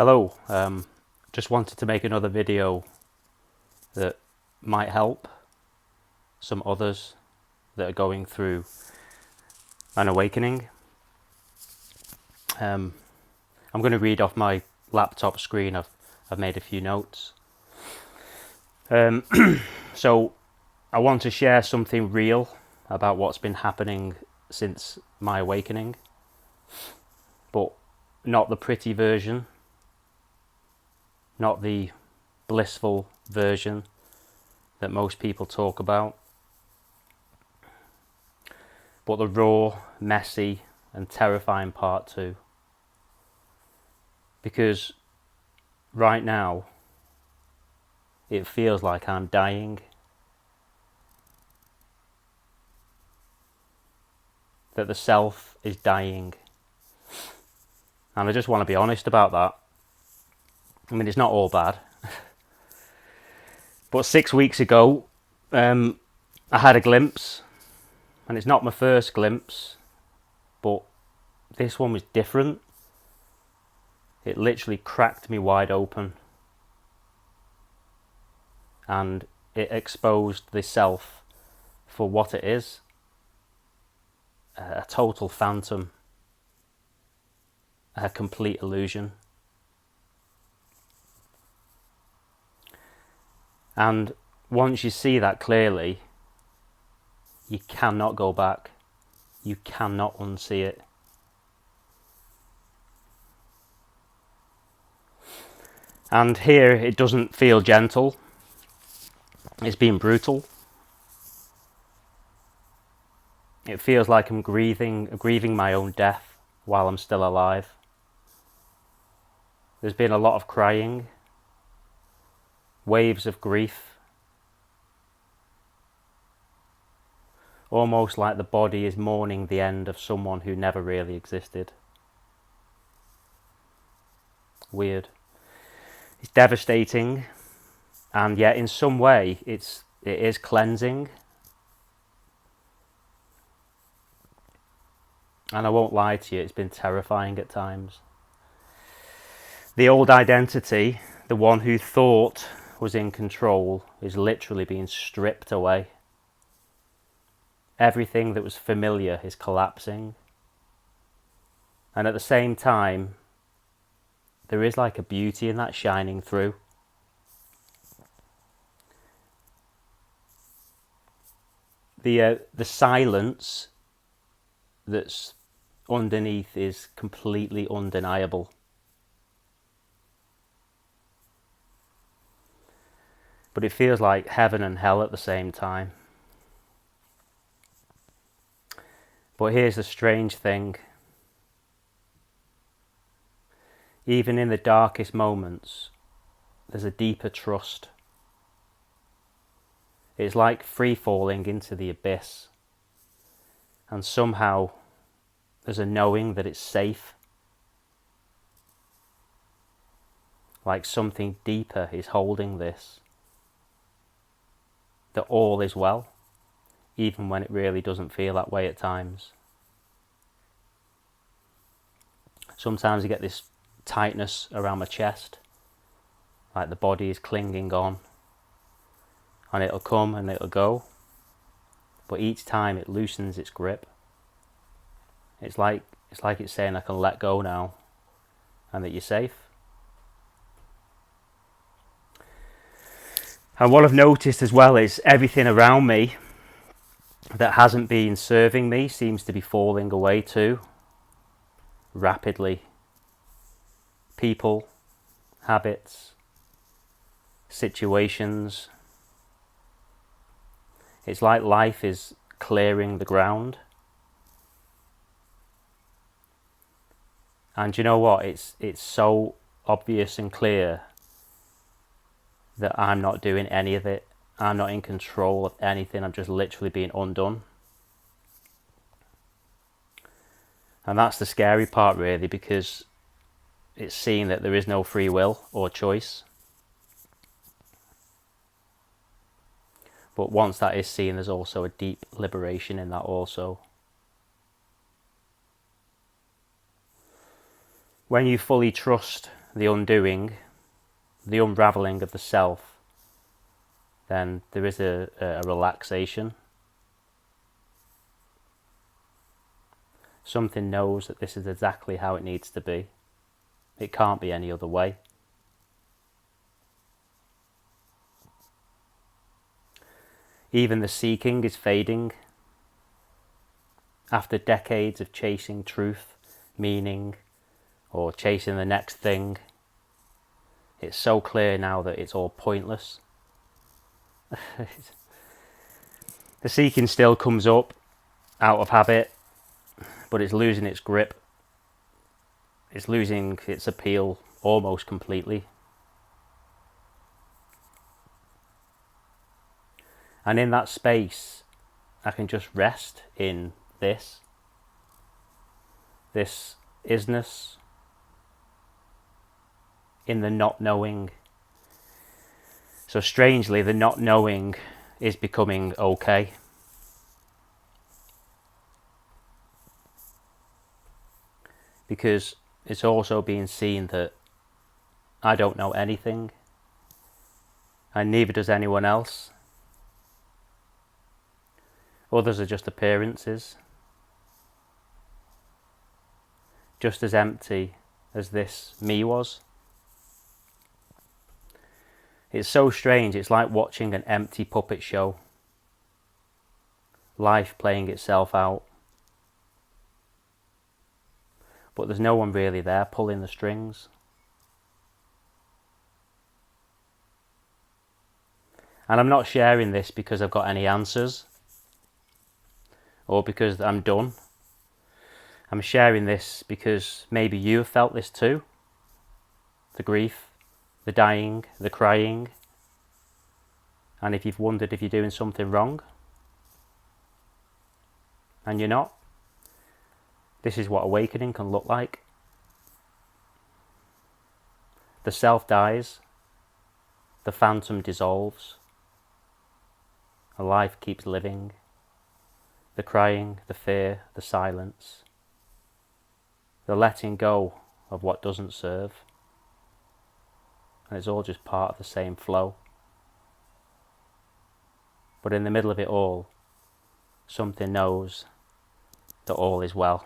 Hello, just wanted to make another video that might help some others that are going through an awakening. I'm going to read off my laptop screen. I've made a few notes. So I want to share something real about what's been happening since my awakening, but not the pretty version, not the blissful version that most people talk about, but the raw, messy and terrifying part too. Because right now it feels like I'm dying, that the self is dying, and I just want to be honest about that. I mean, it's not all bad. But 6 weeks ago, I had a glimpse, and it's not my first glimpse, but this one was different. It literally cracked me wide open, and it exposed the self for what it is, a total phantom, a complete illusion. And once you see that clearly, you cannot go back. You cannot unsee it. And here it doesn't feel gentle. It's been brutal. It feels like I'm grieving my own death while I'm still alive. There's been a lot of crying, waves of grief, almost like the body is mourning the end of someone who never really existed. Weird. It's devastating, and yet in some way it is cleansing. And I won't lie to you, it's been terrifying at times. The old identity, the one who thought was in control, is literally being stripped away. Everything that was familiar is collapsing. And at the same time, there is like a beauty in that shining through. The silence that's underneath is completely undeniable. But it feels like heaven and hell at the same time. But here's the strange thing. Even in the darkest moments, there's a deeper trust. It's like free falling into the abyss. And somehow there's a knowing that it's safe. Like something deeper is holding this. That all is well, even when it really doesn't feel that way at times. Sometimes I get this tightness around my chest, like the body is clinging on, and it'll come and it'll go, but each time it loosens its grip. It's like it's saying, I can let go now, and that you're safe. And what I've noticed as well is everything around me that hasn't been serving me seems to be falling away too, rapidly. People, habits, situations. It's like life is clearing the ground. And you know what? It's so obvious and clear that I'm not doing any of it. I'm not in control of anything. I'm just literally being undone. And that's the scary part really, because it's seeing that there is no free will or choice. But once that is seen, there's also a deep liberation in that also. When you fully trust the undoing, the unravelling of the self, then there is a relaxation. Something knows that this is exactly how it needs to be. It can't be any other way. Even the seeking is fading. After decades of chasing truth, meaning, or chasing the next thing, it's so clear now that it's all pointless. The seeking still comes up out of habit, but it's losing its grip. It's losing its appeal almost completely. And in that space, I can just rest in this isness, in the not knowing. So strangely, the not knowing is becoming okay. Because it's also being seen that I don't know anything, and neither does anyone else. Others are just appearances, just as empty as this me was. It's so strange, it's like watching an empty puppet show. Life playing itself out. But there's no one really there pulling the strings. And I'm not sharing this because I've got any answers, or because I'm done. I'm sharing this because maybe you have felt this too. The grief, the dying, the crying. And if you've wondered if you're doing something wrong, and you're not, this is what awakening can look like. The self dies, the phantom dissolves, a life keeps living. The crying, the fear, the silence, the letting go of what doesn't serve. And it's all just part of the same flow. But in the middle of it all, something knows that all is well.